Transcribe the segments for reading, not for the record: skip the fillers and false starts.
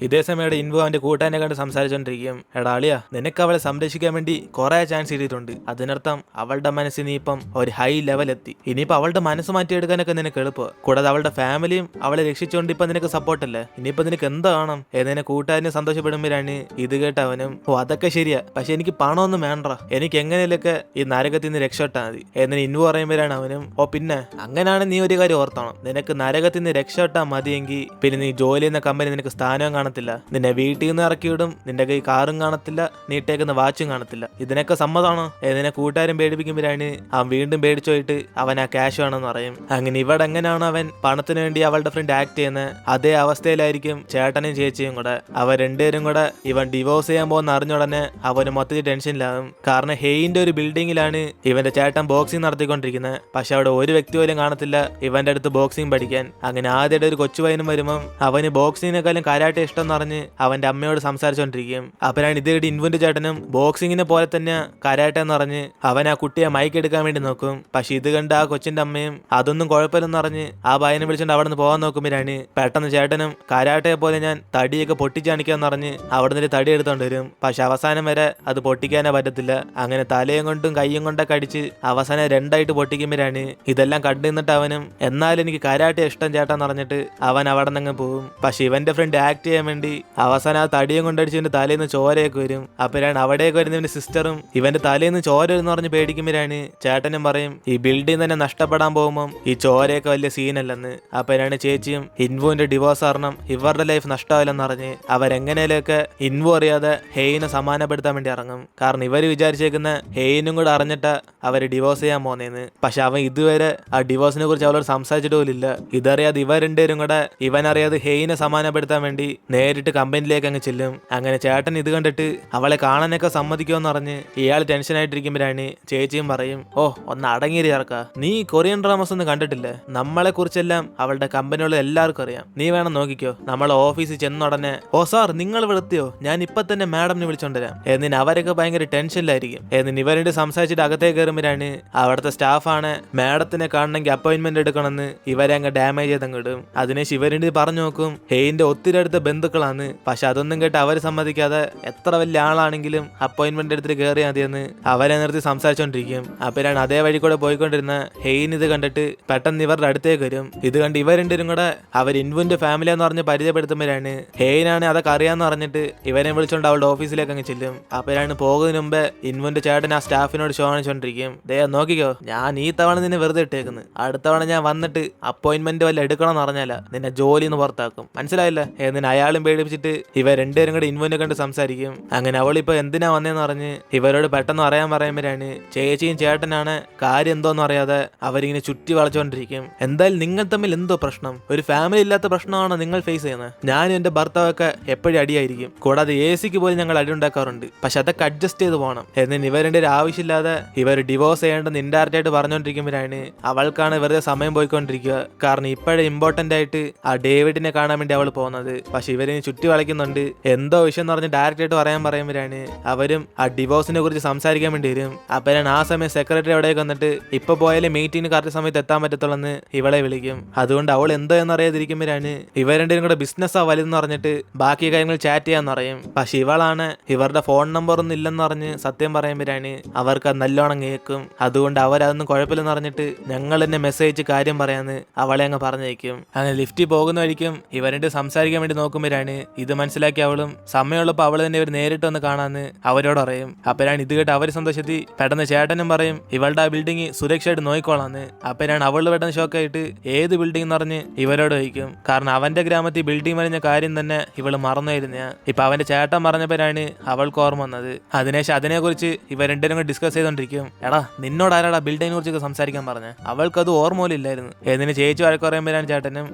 ഇതേ സമയം ഇൻവു അവന്റെ കൂട്ടാനെ കണ്ട് സംസാരിച്ചോണ്ടിരിക്കും. എടാ അളിയാ, നിനക്ക് അവളെ സംരക്ഷിക്കാൻ വേണ്ടി കുറെ ചാൻസ് ഇട്ടിട്ടുണ്ട്. അതിനർത്ഥം അവളുടെ മനസ്സിൽ നീ ഇപ്പം ഒരു ഹൈ ലെവൽ എത്തി. ഇനിയിപ്പോ അവളുടെ മനസ്സ് മാറ്റിയെടുക്കാനൊക്കെ നിനക്ക് എളുപ്പം. കൂടാതെ അവളുടെ ഫാമിലിയും അവളെ രക്ഷിച്ചുകൊണ്ട് ഇപ്പൊ നിനക്ക് സപ്പോർട്ടല്ലേ. ഇനിയിപ്പോ നിനക്ക് എന്താ വേണം? ഏതിനെ കൂട്ടുകാരനെ സന്തോഷപ്പെടുമ്പോഴാണ് ഇത് കേട്ട അവനും അതൊക്കെ ശരിയാ, പക്ഷെ എനിക്ക് പണമൊന്നും വേണ്ട, എനിക്ക് എങ്ങനെയൊക്കെ ഈ നരകത്തിൽ നിന്ന് രക്ഷപ്പെട്ടാൽ മതി എന്നിന് ഇൻവു പറയുമ്പോഴാണ് അവനും പിന്നെ അങ്ങനെയാണ് നീ ഒരു കാര്യം ഓർത്തണം, നിനക്ക് നരകത്തിൽ നിന്ന് രക്ഷപ്പെട്ടാൽ മതിയെങ്കിൽ പിന്നെ നീ ജോലി ചെയ്യുന്ന കമ്പനി നിനക്ക് സ്ഥാനവും കാണത്തില്ല, നിന്നെ വീട്ടിൽ നിന്ന് ഇറക്കിവിടും, നിന്റെ കൈ കാറും കാണത്തില്ല, നീട്ടേക്കുന്ന വാച്ചും കാണത്തില്ല. ഇതിനൊക്കെ സമ്മതമാണോ? ഏതിനെ കൂട്ടുകാരും പേടിപ്പിക്കുമ്പോഴാണ് അവൻ വീണ്ടും പേടിച്ചു പോയിട്ട് അവൻ ആ ക്യാഷ് വേണമെന്ന് പറയും. അങ്ങനെ ഇവിടെ എങ്ങനെയാണ് അവൻ പണത്തിന് വേണ്ടി അവളുടെ ഫ്രണ്ട് ആക്ട് ചെയ്യുന്നത്, അതേ അവസ്ഥയിലായിരിക്കും ചേട്ടനും ചേച്ചിയും കൂടെ. അവർ രണ്ടുപേരും കൂടെ ഇവൻ ഡിവോഴ്സ് ചെയ്യാൻ പോകുന്ന അറിഞ്ഞ ഉടനെ അവന് മൊത്തത്തിൽ ടെൻഷനിലാകും. കാരണം ഹെയിന്റെ ഒരു ബിൽഡിങ്ങിലാണ് ഇവന്റെ ചേട്ടൻ ബോക്സിംഗ് നടത്തിക്കൊണ്ടിരിക്കുന്നത്. പക്ഷെ അവിടെ ഒരു വ്യക്തി പോലും കാണത്തില്ല ഇവന്റെ അടുത്ത് ബോക്സിംഗ് പഠിക്കാൻ. അങ്ങനെ ആദ്യമായിട്ട് ഒരു കൊച്ചു പയ്യനും വരുമ്പം അവന് ബോക്സിങ്ങിനെക്കാളും കരാട്ടെ ഇഷ്ടം എന്ന് പറഞ്ഞ് അവന്റെ അമ്മയോട് സംസാരിച്ചോണ്ടിരിക്കും. അപ്പോഴാണ് ഇത് കേട്ട് ഇൻവന്റെ ചേട്ടനും ബോക്സിങ്ങിനെ പോലെ തന്നെ കരാട്ടെ എന്ന് പറഞ്ഞ് അവൻ ആ കുട്ടിയെ മൈക്ക് എടുക്കാൻ വേണ്ടി നോക്കും. പക്ഷെ ഇത് കണ്ട് ആ കൊച്ചിന്റെ അമ്മയും അതൊന്നും കുഴപ്പമില്ലെന്ന് പറഞ്ഞ് ആ പയ്യനെ വിളിച്ചോണ്ട് അവിടെ നിന്ന് പോകാൻ നോക്കുമ്പോഴാണ് പെട്ടെന്ന് ചേട്ടനും കരാട്ടയെ പോലെ ഞാൻ തടിയൊക്കെ പൊട്ടിച്ചണിക്കാന്ന് പറഞ്ഞ് അവിടെ നിന്ന് തടി എടുത്തോണ്ട് വരും. പക്ഷെ അവസാനം വരെ അത് പൊട്ടിക്കാനേ പറ്റത്തില്ല. അങ്ങനെ തലയും കൊണ്ടും കയ്യും കൊണ്ടൊക്കെ അടിച്ച് അവസാനം രണ്ടായിട്ട് പൊട്ടിക്കുമ്പോഴാണ് ഇതെല്ലാം കണ്ടു നിന്നിട്ട് അവനും എന്നാലും എനിക്ക് കരാട്ടെ ഇഷ്ടം ചേട്ടാന്ന് പറഞ്ഞിട്ട് അവൻ അവിടെ നിന്ന് പോകും. പക്ഷെ ഇവന്റെ ഫ്രണ്ട് ആക്ട് ചെയ്യാൻ വേണ്ടി അവസാനം ആ തടിയും കൊണ്ടടിച്ച് ഇവന്റെ തലേന്ന് ചോരയൊക്കെ വരും. അപ്പോഴാണ് അവിടേക്ക് വരുന്ന ഇവന്റെ സിസ്റ്ററും ഇവന്റെ തലേന്ന് ചോര എന്ന് പറഞ്ഞ് പേടിക്കുമ്പോഴാണ് ചേട്ടനും പറയും ഈ ബിൽഡിംഗ് തന്നെ നഷ്ടപ്പെടാൻ പോകുമ്പോൾ ഈ ചോരയൊക്കെ വലിയ സീനല്ലെന്ന്. അപ്പോഴാണ് ചേച്ചിയും ഇൻവുവിന്റെ ഡിവോഴ്സ് കാരണം ഇവരുടെ ലൈഫ് നഷ്ടമാവില്ലെന്ന് പറഞ്ഞ് അവരെങ്ങനെയൊക്കെ ഇൻവു അറിയാതെ ഹെയിനെ സമാനപ്പെടുത്താൻ വേണ്ടി ഇറങ്ങും. കാരണം ഇവര് വിചാരിച്ചേക്കുന്ന ഹെയിനും കൂടെ അറിഞ്ഞിട്ട് അവര് ഡിവോഴ്സ് ചെയ്യാൻ പോകുന്നേന്ന്. പക്ഷെ അവൻ ഇതുവരെ ആ ഡിവോഴ്സിനെ കുറിച്ച് അവളോട് സംസാരിച്ചിട്ട് പോലില്ല. ഇതറിയാതെ ഇവർ രണ്ടുപേരും കൂടെ ഇവനറിയാതെ ഹെയിനെ സമാനപ്പെടുത്താൻ വേണ്ടി നേരിട്ട് കമ്പനിയിലേക്ക് അങ്ങ് ചെല്ലും. അങ്ങനെ ചേട്ടൻ ഇത് കണ്ടിട്ട് അവളെ കാണാനൊക്കെ സമ്മതിക്കുമെന്ന് പറഞ്ഞ് ഇയാൾ ടെൻഷനായിട്ടിരിക്കുമ്പോഴാണ് ചേച്ചിയും പറയും ഒന്ന് അടങ്ങിയിരി ഇറക്ക, നീ കൊറിയൻ ഡ്രാമസ് ഒന്നും കണ്ടിട്ടില്ലേ, നമ്മളെ കുറിച്ചെല്ലാം അവളുടെ കമ്പനിയുള്ള എല്ലാവർക്കും അറിയാം, നീ വേണം നോക്കിക്കോ. നമ്മളെ ഓഫീസിൽ ചെന്നുടനെ സാർ നിങ്ങൾ വെളുത്തിയോ, ഞാൻ ഇപ്പൊ തന്നെ മാഡമിനെ വിളിച്ചോണ്ടുവരാം എന്നിന് അവരൊക്കെ ഭയങ്കര ടെൻഷനിലായിരിക്കും. എന്നിന് ഇവരുടെ സംസാരിച്ചിട്ട് അകത്തേക്ക് കയറുമ്പോഴാണ് അവിടുത്തെ സ്റ്റാഫാണ് മാഡത്തിനെ കാണണമെങ്കിൽ അപ്പോയിന്റ്മെന്റ് എടുക്കണമെന്ന് ഇവരെ അങ്ങ് ഡാമേജ് ചെയ്തങ്ങ് ഇടും. അതിനെ ശിവരണ്ടി പറഞ്ഞു നോക്കും ഹെയിന്റെ ഒത്തിരി അടുത്ത ബന്ധുക്കളാണ്. പക്ഷെ അതൊന്നും കേട്ട് അവർ സമ്മതിക്കാതെ എത്ര വലിയ ആളാണെങ്കിലും അപ്പോയിന്റ്മെന്റ് എടുത്തിട്ട് കയറിയാൽ മതിയെന്ന് അവരെ നിർത്തി സംസാരിച്ചോണ്ടിരിക്കും. അപ്പോഴാണ് അതേ വഴി കൂടെ പോയിക്കൊണ്ടിരുന്ന ഹെയിൻ ഇത് കണ്ടിട്ട് പെട്ടെന്ന് ഇവരുടെ അടുത്തേക്ക് വരും. ഇത് കണ്ട് ഇവർ രണ്ടുപേരും കൂടെ അവർ ഇൻവുന്റെ ഫാമിലി എന്ന് പറഞ്ഞ് പരിചയപ്പെടുത്തുമ്പോഴാണ് ഹെയിനാണ് അതൊക്കെ അറിയാന്ന് പറഞ്ഞിട്ട് ഇവരെ വിളിച്ചോണ്ട് അവളുടെ ഓഫീസിലേക്ക് അങ്ങ് ചെല്ലും. അപ്പോഴാണ് പോകുന്നതിന് മുമ്പ് ഇൻവുന്റെ ചേട്ടൻ ആ സ്റ്റാഫിനോട് ഷോ കാണിച്ചോണ്ടിരിക്കും. നോക്കിക്കോ, ഞാൻ ഈ തവണ നിന്നെ വെറുതെ ഇട്ടേക്കുന്നു, അടുത്ത തവണ ഞാൻ വന്നിട്ട് അപ്പോയിന്റ്മെന്റ് വല്ല എടുക്കണമെന്ന് പറഞ്ഞാല നിന്നെ ജോലിന്ന് പുറത്താക്കും, മനസ്സിലായില്ല എന്നിന് അയാളും പേടിപ്പിച്ചിട്ട് ഇവർ രണ്ടുപേരും കൂടെ ഇൻവുനെ കണ്ട് സംസാരിക്കും. അങ്ങനെ അവളിപ്പോ എന്തിനാ വന്നേന്ന് പറഞ്ഞ് ഇവരോട് പെട്ടെന്ന് അറിയാൻ പറയുമ്പോഴാണ് ചേച്ചിയും ചേട്ടനാണ് കാര്യം എന്തോന്ന് അറിയാതെ അവരിങ്ങനെ ചുറ്റി വളച്ചോണ്ടിരിക്കും. എന്തായാലും നിങ്ങൾ തമ്മിൽ എന്തോ പ്രശ്നം, ഒരു ഫാമിലി ഇല്ലാത്ത പ്രശ്നമാണോ നിങ്ങൾ ഫേസ് ചെയ്യുന്നത്? ഞാനും എന്റെ ഭർത്താവൊക്കെ എപ്പോഴും അടിയായിരിക്കും, കൂടാതെ AC പോലും ഞങ്ങൾ അടി ഉണ്ടാക്കാറുണ്ട്, പക്ഷെ അതൊക്കെ അഡ്ജസ്റ്റ് ചെയ്ത് പോകണം എന്നിന് ഇവരുടെ ഒരു ആവശ്യമില്ലാതെ ഇവർ ഡിവോഴ്സ് ചെയ്യേണ്ടെന്ന് ഇൻഡയറക്റ്റ് ആയിട്ട് പറഞ്ഞുകൊണ്ടിരിക്കുമ്പോഴാണ് അവൾക്കാണ് വെറുതെ സമയം പോയിക്കൊണ്ടിരിക്കുക. കാരണം ഇപ്പോഴേ ഇമ്പോർട്ടന്റ് ആയിട്ട് ആ ഡേവിഡിനെ കാണാൻ വേണ്ടി അവൾ പോകുന്നത്. പക്ഷെ ഇവരിന് ചുറ്റി വളയ്ക്കുന്നുണ്ട്, എന്തോ വിഷയം എന്ന് പറഞ്ഞ് ഡയറക്റ്റ് ആയിട്ട് പറയാൻ പറയുമ്പോഴാണ് അവരും ആ ഡിവോഴ്സിനെ കുറിച്ച് സംസാരിക്കാൻ വേണ്ടി വരും. അപ്പോഴാണ് ആ സമയം സെക്രട്ടറി അവിടേക്ക് വന്നിട്ട് ഇപ്പൊ പോയാലും മീറ്റിംഗിന് കറക്റ്റ് സമയത്ത് എത്താൻ പറ്റത്തുള്ളെന്ന് ഇവളെ വിളിക്കും. അതുകൊണ്ട് അവൾ എന്തോ എന്നറിയാതിരിക്കുമ്പോഴാണ് ഇവർ രണ്ടും കൂടെ ബിസിനസ്സാ വലുതെന്ന് പറഞ്ഞിട്ട് ബാക്കി കാര്യങ്ങൾ ചാറ്റ് ചെയ്യാന്ന് പറയും. പക്ഷെ ഇവളാണ് ഇവരുടെ ഫോൺ നമ്പർ ഒന്നും ഇല്ലെന്ന് പറഞ്ഞ് സത്യം പറയുമ്പോഴാണ് അവർക്ക് അത് നല്ലോണം കേൾക്കും. അതുകൊണ്ട് അവരതൊന്നും കുഴപ്പമില്ലെന്ന് പറഞ്ഞിട്ട് ഞങ്ങൾ എന്നെ മെസ്സേജ് കാര്യം പറയാന്ന് അവളെ അങ്ങ് പറഞ്ഞേക്കും. അങ്ങനെ ലിഫ്റ്റിൽ പോകുന്ന വഴിക്കും ഇവരുടെ സംസാരിക്കാൻ വേണ്ടി നോക്കുമ്പോഴാണ് ഇത് മനസ്സിലാക്കി അവളും സമയമുള്ളപ്പോൾ അവൾ തന്നെ ഇവർ നേരിട്ട് വന്ന് കാണാന്ന് അവരോട് പറയും. അപ്പോഴാണ് ഇത് കേട്ട് അവർ സന്തോഷത്തിൽ പെട്ടെന്ന് ചേട്ടനും പറയും ഇവളുടെ ആ ബിൽഡിംഗ് സുരക്ഷയായിട്ട് നോക്കിക്കോളാന്ന്. അപ്പോഴാണ് അവള് പെട്ടെന്ന് ഷോക്കായിട്ട് ഏത് ബിൽഡിംഗ് എന്ന് പറഞ്ഞ് ഇവരോട് ചോദിക്കും. കാരണം അവന്റെ ഗ്രാമത്തിൽ ബിൽഡിംഗ് മറിഞ്ഞ കാര്യം തന്നെ ഇവള് മറന്നുവരുന്ന. ഇപ്പൊ അവന്റെ ചേട്ടൻ പറഞ്ഞപ്പോഴാണ് അവൾക്ക് ഓർമ്മ വന്നത്. അതിനുശേഷം അതിനെക്കുറിച്ച് ഇവർ രണ്ടുപേരും കൂടി ഡിസ്കസ് ചെയ്തോണ്ടിരിക്കും. എടാ നിന്നോട് ആരാടാ ബിൽഡിങ്ങിനെ കുറിച്ചൊക്കെ സംസാരിക്കാൻ പറഞ്ഞ, അവൾക്കത് ഓർമ്മ പോലും ഇല്ലായിരുന്നു എന്നിന് ചേച്ചി വഴക്ക് പറയുമ്പോഴാണ് ചേട്ടനും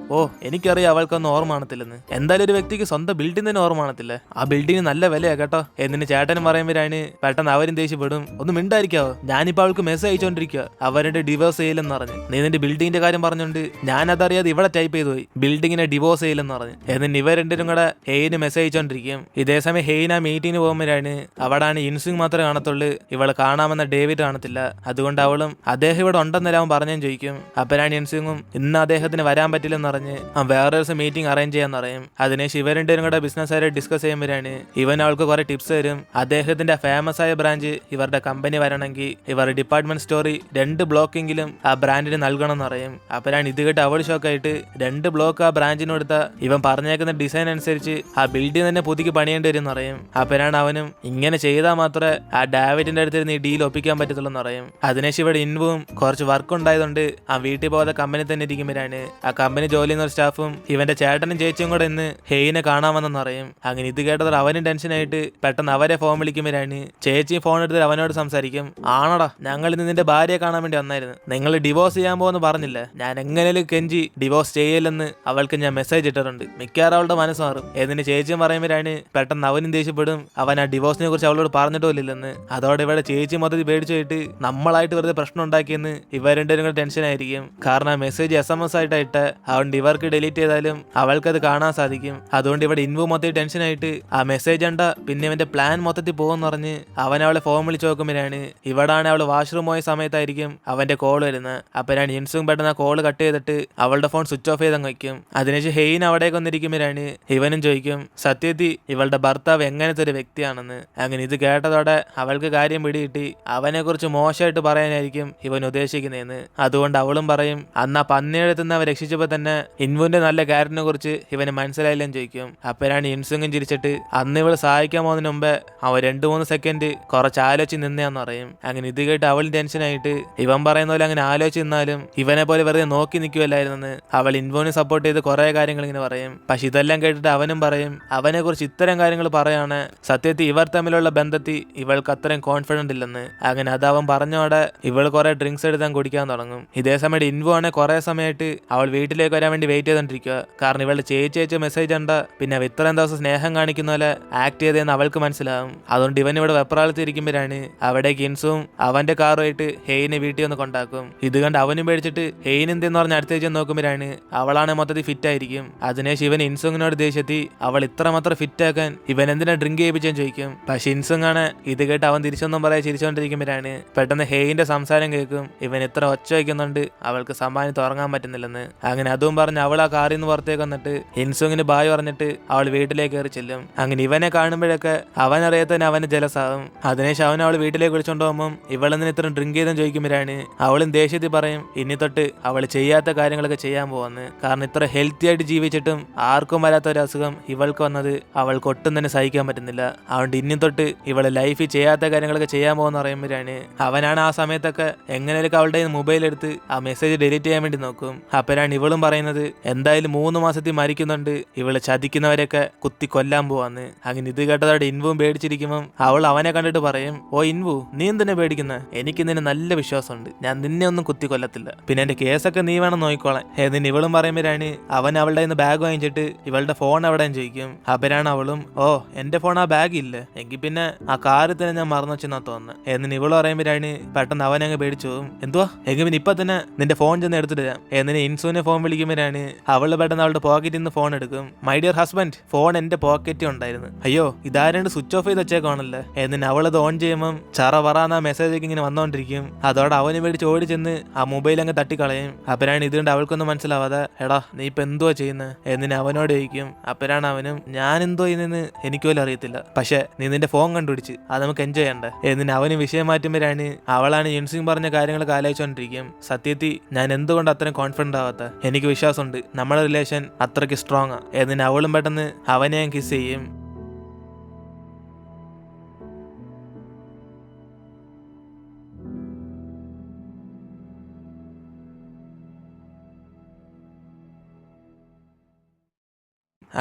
എനിക്കറിയാം അവൾക്കൊന്നും ഓർമ്മ കാണത്തില്ലെന്ന്. എന്തായാലും ഒരു വ്യക്തിക്ക് സ്വന്തം ബിൽഡിംഗ് തന്നെ ഓർമ്മ കാണത്തില്ല, ആ ബിൽഡിംഗ് നല്ല വിലയാ കേട്ടോ എന്നിന് ചേട്ടനും പറയുമ്പോഴാണ് പെട്ടെന്ന് അവരും ദേഷ്യപ്പെടും. ഒന്ന് മിണ്ടായിരിക്കാവോ, ഞാനിപ്പോ അവൾക്ക് മെസ്സേജ് അയച്ചോണ്ടിരിക്കുക അവരുടെ ഡിവോഴ്സ് ചെയ്യില്ലെന്ന് പറഞ്ഞ്. നീ നിന്റെ ബിൽഡിങ്ങിന്റെ കാര്യം പറഞ്ഞോണ്ട് ഞാൻ അതറിയാതെ ഇവിടെ ടൈപ്പ് ചെയ്തു പോയി ബിൽഡിങ്ങിനെ ഡിവോഴ്സ് ചെയ്യില്ലെന്ന് പറഞ്ഞ്. എന്നിട്ട് ഇവർ രണ്ടും കൂടെ ഹെയിന് മെസ്സേജ് അയച്ചോണ്ടിരിക്കും. ഇതേ സമയം ഹെയിൻ ആ മീറ്റിംഗിന് പോകുമ്പോഴാണ് അവിടാണ് ഇൻസിങ് മാത്രമേ കാണത്തുള്ളൂ, ഇവളെ കാണാമെന്ന ഡേവിഡ് കാണത്തില്ല. അതുകൊണ്ട് അവളും അദ്ദേഹം ഇവിടെ ഉണ്ടെന്നെല്ലാം പറഞ്ഞും ചോദിക്കും. അപ്പോഴാണ് ഇൻസിങ്ങും ഇന്ന് അദ്ദേഹത്തിന് വരാൻ പറ്റില്ലെന്ന് പറഞ്ഞ് വേറെ ദിവസം മീറ്റിംഗ് അറേഞ്ച് ചെയ്യാന്ന് പറയും. അതിനുശേഷം അതിനുശേഷം ഇവർ രണ്ടുപേരും കൂടെ ബിസിനസ്സുകാരെ ഡിസ്കസ് ചെയ്യുമ്പോഴാണ് ഇവൻ അവൾക്ക് കുറെ ടിപ്സ് തരും. അദ്ദേഹത്തിന്റെ ഫേമസ് ആയ ബ്രാഞ്ച് ഇവരുടെ കമ്പനി വരണമെങ്കിൽ ഇവർ ഡിപ്പാർട്ട്മെന്റ് സ്റ്റോറി 2 ബ്ലോക്കെങ്കിലും ആ ബ്രാൻഡിന് നൽകണം എന്ന് പറയും. അപ്പോഴാണ് ഇത് കേട്ട് അവൾ ഷോക്കായിട്ട് 2 ബ്ലോക്ക് ആ ബ്രാഞ്ചിന് കൊടുത്ത ഇവൻ പറഞ്ഞേക്കുന്ന ഡിസൈൻ അനുസരിച്ച് ആ ബിൽഡിംഗ് തന്നെ പുതുക്കി പണിയേണ്ടി വരും എന്ന് പറയും. അപ്പോഴാണ് അവനും ഇങ്ങനെ ചെയ്താൽ മാത്രമേ ആ ഡാവിഡിന്റെ അടുത്തിരുന്ന് ഈ ഡീൽ ഒപ്പിക്കാൻ പറ്റത്തുള്ളൂ എന്ന് പറയും. അതിനുശേഷം ഇവിടെ ഇൻവും കുറച്ച് വർക്ക് ഉണ്ടായതുകൊണ്ട് ആ വീട്ടിൽ പോകാതെ കമ്പനി തന്നെ ഇരിക്കുമ്പോഴാണ് ആ കമ്പനി ജോലി ചെയ്യുന്ന ഒരു സ്റ്റാഫും ഇവന്റെ ചേട്ടനും ചേച്ചിയും കൂടെ ഇന്ന് ഹെയിനെ കാണാമെന്ന് പറയും. അങ്ങനെ ഇത് കേട്ടത് അവനും ടെൻഷനായിട്ട് പെട്ടെന്ന് അവരെ ഫോൺ വിളിക്കുമ്പോഴാണ് ചേച്ചിയും ഫോൺ എടുത്തിട്ട് അവനോട് സംസാരിക്കും. ആണോടാ, ഞങ്ങൾ ഇന്ന് നിന്റെ ഭാര്യയെ കാണാൻ വേണ്ടി വന്നായിരുന്നു. നിങ്ങൾ ഡിവോഴ്സ് ചെയ്യാൻ പോകുമെന്ന് പറഞ്ഞില്ല. ഞാൻ എങ്ങനെയും കെഞ്ചി ഡിവോഴ്സ് ചെയ്യില്ലെന്ന് അവൾക്ക് ഞാൻ മെസ്സേജ് ഇട്ടിട്ടുണ്ട്. മിക്കവാറും അവളുടെ മനസ്സ് മാറും. എന്നിട്ട് ചേച്ചിയും പറയുമ്പോഴാണ് പെട്ടെന്ന് അവനും ദേഷ്യപ്പെടും. അവൻ ആ ഡിവോഴ്സിനെ കുറിച്ച് അവളോട് പറഞ്ഞിട്ട് പോലില്ലെന്ന്. അതോടെ ഇവിടെ ചേച്ചി മൊത്തത്തിൽ പേടിച്ചു പോയിട്ട് നമ്മളായിട്ട് വെറുതെ പ്രശ്നം ഉണ്ടാക്കിയെന്ന് ഇവർ രണ്ടുപേരും കൂടെ ടെൻഷൻ ആയിരിക്കും. കാരണം ആ മെസ്സേജ് SMS ആയിട്ടായിട്ട് അതുകൊണ്ട് ഇവർക്ക് ഡിലീറ്റ് ചെയ്താലും അവൾക്കത് കാണാൻ സാധിക്കും. അതുകൊണ്ട് ഇവിടെ ഇൻവു മൊത്തത്തിൽ ടെൻഷനായിട്ട് ആ മെസ്സേജ് കണ്ട പിന്നെ അവന്റെ പ്ലാൻ മൊത്തത്തിൽ പോകുമെന്ന് പറഞ്ഞ് അവൻ അവളെ ഫോൺ വിളിച്ച് നോക്കുമ്പോഴാണ് ഇവിടാണ് അവള് വാഷ്റൂം പോയ സമയത്തായിരിക്കും അവന്റെ കോൾ വരുന്നത്. അപ്പോഴാണ് ഇൻസും പെട്ടെന്ന് ആ കോള് കട്ട് ചെയ്തിട്ട് അവളുടെ ഫോൺ സ്വിച്ച് ഓഫ് ചെയ്തങ്ങ് വയ്ക്കും. അതിനുശേഷം ഹെയിൻ അവിടേക്ക് വന്നിരിക്കുമ്പോഴാണ് ഇവനും ചോദിക്കും സത്യത്തിൽ ഇവളുടെ ഭർത്താവ് എങ്ങനത്തെ ഒരു വ്യക്തിയാണെന്ന്. അങ്ങനെ ഇത് കേട്ടതോടെ അവൾക്ക് കാര്യം പിടികിട്ടി അവനെ കുറിച്ച് മോശമായിട്ട് പറയാനായിരിക്കും ഇവൻ ഉദ്ദേശിക്കുന്നതെന്ന്. അതുകൊണ്ട് അവളും പറയും അന്ന് ആ പന്നിയെടുത്തുനിന്ന് അവൻ രക്ഷിച്ചപ്പോ തന്നെ ഇൻവുന്റെ നല്ല ക്യാരക്ടറിനെ കുറിച്ച് ഇവന് മനസ്സിലായില്ലെന്ന് ചോദിക്കും. അപ്പോഴാണ് ഇൻസുങ്ങും ചിരിച്ചിട്ട് അന്ന് ഇവള് സഹായിക്കാൻ പോകുന്നതിന് മുമ്പേ അവൻ 2-3 സെക്കൻഡ് കുറച്ച് ആലോചിച്ച് നിന്നേന്ന് പറയും. അങ്ങനെ ഇത് കേട്ട് അവൾ ടെൻഷനായിട്ട് ഇവൻ പറയുന്ന പോലെ അങ്ങനെ ആലോചിച്ച് നിന്നാലും ഇവനെ പോലെ വെറുതെ നോക്കി നിൽക്കുമല്ലായിരുന്നെന്ന് അവൾ ഇൻവോനെ സപ്പോർട്ട് ചെയ്ത് കുറെ കാര്യങ്ങൾ ഇങ്ങനെ പറയും. പക്ഷെ ഇതെല്ലാം കേട്ടിട്ട് അവനും പറയും അവനെ കുറിച്ച് ഇത്തരം കാര്യങ്ങൾ പറയാണ് സത്യത്തിൽ ഇവർ തമ്മിലുള്ള ബന്ധത്തിൽ ഇവൾക്ക് അത്രയും കോൺഫിഡന്റ് ഇല്ലെന്ന്. അങ്ങനെ അത് അവൻ പറഞ്ഞോടെ ഇവൾ കുറെ ഡ്രിങ്ക്സ് എടുത്താൻ കുടിക്കാൻ തുടങ്ങും. ഇതേ സമയത്ത് ഇൻവു ആണെ കുറെ സമയമായിട്ട് അവൾ വീട്ടിലേക്ക് വരാൻ വേണ്ടി വെയിറ്റ് ചെയ്തോണ്ടിരിക്കുക. കാരണം ഇവളുടെ ചേച്ചി അയച്ച മെസ്സേജ് കണ്ട പിന്നെ ഇത്രയും ദിവസം സ്നേഹം കാണിക്കുന്ന പോലെ ആക്ട് ചെയ്തതെന്ന് അവൾക്ക് മനസ്സിലാവും. അതുകൊണ്ട് ഇവൻ ഇവിടെ വെപ്രാളത്തിരിക്കുമ്പോഴാണ് അവിടേക്ക് ഇൻസും അവന്റെ കാറുമായിട്ട് ഹെയിനെ വീട്ടിൽ ഒന്ന് കൊണ്ടാക്കും. ഇത് കണ്ട് അവനും പേടിച്ചിട്ട് ഹെയിൻ എന്തെന്ന് പറഞ്ഞ് അടുത്തേക്ക് നോക്കുമ്പോഴാണ് അവളാണ് മൊത്തത്തിൽ ഫിറ്റ് ആയിരിക്കും. അതിനുശേഷം ഇവൻ ഇൻസുങ്ങിനോട് ദേഷ്യത്തി അവൾ ഇത്രമാത്രം ഫിറ്റ് ആക്കാൻ ഇവൻ എന്തിനാ ഡ്രിങ്ക് ചെയ്യിപ്പിച്ചെന്ന് ചോദിക്കും. പക്ഷെ ഇൻസുങ്ങാണ് ഇത് കേട്ട് അവൻ തിരിച്ചൊന്നും പറയാൻ ചിരിച്ചുകൊണ്ടിരിക്കുമ്പോഴാണ് പെട്ടെന്ന് ഹെയിന്റെ സംസാരം കേൾക്കും. ഇവൻ ഇത്ര ഒച്ച വയ്ക്കുന്നുണ്ട് അവൾക്ക് സമ്മാനത്ത് ഉറങ്ങാൻ പറ്റുന്നില്ലെന്ന്. അങ്ങനെ അതും പറഞ്ഞ് അവൾ ആ കാറിൽ നിന്ന് പുറത്തേക്ക് വന്നിട്ട് ഇൻസുങ്ങിന് ബായ് പറഞ്ഞിട്ട് അവൾ വീട്ടിലേക്ക് കയറി ചെല്ലും. അങ്ങനെ ഇവനെ കാണുമ്പോഴൊക്കെ അവൻ അറിയാത്തന്നെ അവന് ജലസാവും. അതിനുശേഷം അവൻ അവൾ വീട്ടിലേക്ക് വിളിച്ചോണ്ട് പോകുമ്പോൾ ഇവളെന്തിന് ഇത്ര ഡ്രിങ്ക് ചെയ്തെന്ന് ചോദിക്കുമ്പോഴാണ് അവളും ദേഷ്യത്തിൽ പറയും ഇനി തൊട്ട് അവൾ ചെയ്യാത്ത കാര്യങ്ങളൊക്കെ ചെയ്യാൻ പോകുന്നു. കാരണം ഇത്ര ഹെൽത്തി ആയിട്ട് ജീവിച്ചിട്ടും ആർക്കും വരാത്ത ഒരു അസുഖം ഇവൾക്ക് വന്നത് അവൾക്ക് ഒട്ടും തന്നെ സഹിക്കാൻ പറ്റുന്നില്ല. അതുകൊണ്ട് ഇനി തൊട്ട് ഇവള് ലൈഫിൽ ചെയ്യാത്ത കാര്യങ്ങളൊക്കെ ചെയ്യാൻ പോകുന്ന പറയുമ്പോഴാണ് അവനാണ് ആ സമയത്തൊക്കെ എങ്ങനെയൊക്കെ അവളുടെ മൊബൈൽ എടുത്ത് ആ മെസ്സേജ് ഡിലീറ്റ് ചെയ്യാൻ വേണ്ടി നോക്കും. അപ്പോഴാണ് ഇവളും പറയുന്നത് എന്തായാലും 3 മാസത്തിൽ മരിക്കുന്നുണ്ട് ഇവള് ചതിക്കുന്നവരെയൊക്കെ കുത്തി കൊല്ലാൻ പോവാന്ന്. അങ്ങനെ ഇത് കേട്ടതോടെ ഇൻവും പേടിച്ചിരിക്കുമ്പോൾ അവൾ അവനെ കണ്ടിട്ട് പറയും ഓ ഇൻവു നീ എന്തിനാ പേടിക്കുന്ന, എനിക്ക് നിന്നെ നല്ല വിശ്വാസമുണ്ട്, ഞാൻ നിന്നെ ഒന്നും കുത്തി കൊല്ലത്തില്ല, പിന്നെ എന്റെ കേസൊക്കെ നീ വേണം നോക്കിക്കോളാൻ. എന്നിട്ട് ഇവളും പറയുമ്പോഴാണ് അവൻ അവളുടെ നിന്ന് ബാഗ് വാങ്ങിച്ചിട്ട് ഇവളുടെ ഫോൺ എവിടെ ചോദിക്കും. അപ്പരാണ് അവളും ഓ എന്റെ ഫോൺ ആ ബാഗ് ഇല്ല എങ്കിൽ പിന്നെ ആ കാറിൽ തന്നെ ഞാൻ മറന്നു വെച്ചെന്നാ തോന്നുന്നത്. എന്നിട്ട് ഇവള് പറയുമ്പോഴാണ് പെട്ടെന്ന് അവൻ അങ്ങ് പേടിച്ചു പോകും. എന്തുവാ എങ്കിൽ പിന്നെ ഇപ്പൊ തന്നെ നിന്റെ ഫോൺ ചെന്ന് എടുത്തിട്ട് തരാം. എന്നിട്ട് ഇൻസുവിനെ ഫോൺ വിളിക്കുമ്പോഴാണ് അവള് പെട്ടെന്ന് അവളുടെ പോക്കറ്റിൽ നിന്ന് ഫോൺ എടുക്കും. മൈ ഡിയർ ഹസ്ബൻഡ് ഫോൺ എന്റെ പോക്കറ്റിൽ ഉണ്ടായിരുന്നു. അയ്യോ ഇതാരണ്ട് സ്വിച്ച് ഓഫ് ചെയ്ത് വെച്ചേക്കാണല്ലേ. എന്നിട്ട് അവളത് ഓൺ ചെയ്യുമ്പോൾ ചറ പറന്ന മെസ്സേജ് ഒക്കെ ഇങ്ങനെ വന്നോണ്ടിരിക്കും. അതോടെ അവന് മേടിച്ച് ഓടി ചെന്ന് ആ മൊബൈൽ അങ്ങ് തട്ടിക്കളയും. അപ്പരാണ് ഇതുകൊണ്ട് അവൾക്കൊന്നും മനസ്സിലാവാതെ എടാ നീ ഇപ്പൊ എന്തുവാ ചെയ്യുന്നത് എന്നിന് അവനോട് ചോദിക്കും. അപ്പരാണ് അവനും ഞാൻ എന്തോ ചെയ്യുന്നതെന്ന് എനിക്ക് പോലും അറിയത്തില്ല, പക്ഷെ നീ നിന്റെ ഫോൺ കണ്ടുപിടിച്ച് അത് നമുക്ക് എൻജോയ് ചെയ്യണ്ടേ. എന്നിന് അവന് വിഷയം മാറ്റുമ്പോഴാണ് അവളാണ് ജിൻസിങ് പറഞ്ഞ കാര്യങ്ങളൊക്കെ ആലോചിച്ചോണ്ടിരിക്കും. സത്യത്തിൽ ഞാൻ എന്തുകൊണ്ട് അത്രയും കോൺഫിഡന്റ് ആവാത്ത, എനിക്ക് വിശ്വാസമുണ്ട് നമ്മുടെ റിലേഷൻ അത്രയ്ക്ക് സ്ട്രോങ് ആ. എന്നിന് അവളും പെട്ടെന്ന് അവനെ ഞാൻ കിസ് ചെയ്യും.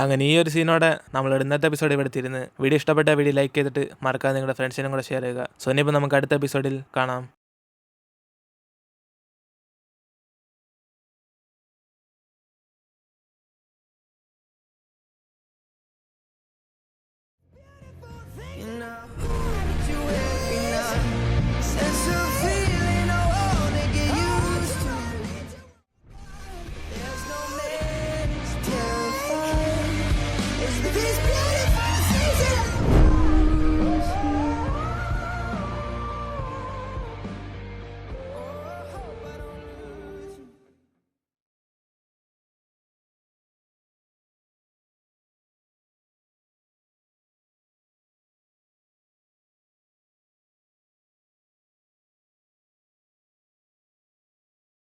അങ്ങനെ ഈ ഒരു സീനോടെ നമ്മൾ ഇന്നത്തെ എപ്പിസോഡ് ഇവിടെ എത്തിയിരുന്നു. വീഡിയോ ഇഷ്ടപ്പെട്ട വീഡിയോ ലൈക്ക് ചെയ്തിട്ട് മറക്കാതെ നിങ്ങളുടെ ഫ്രണ്ട്സിനും കൂടെ ഷെയർ ചെയ്യുക. സോ ഇനിയിപ്പോൾ നമുക്ക് അടുത്ത എപ്പിസോഡിൽ കാണാം.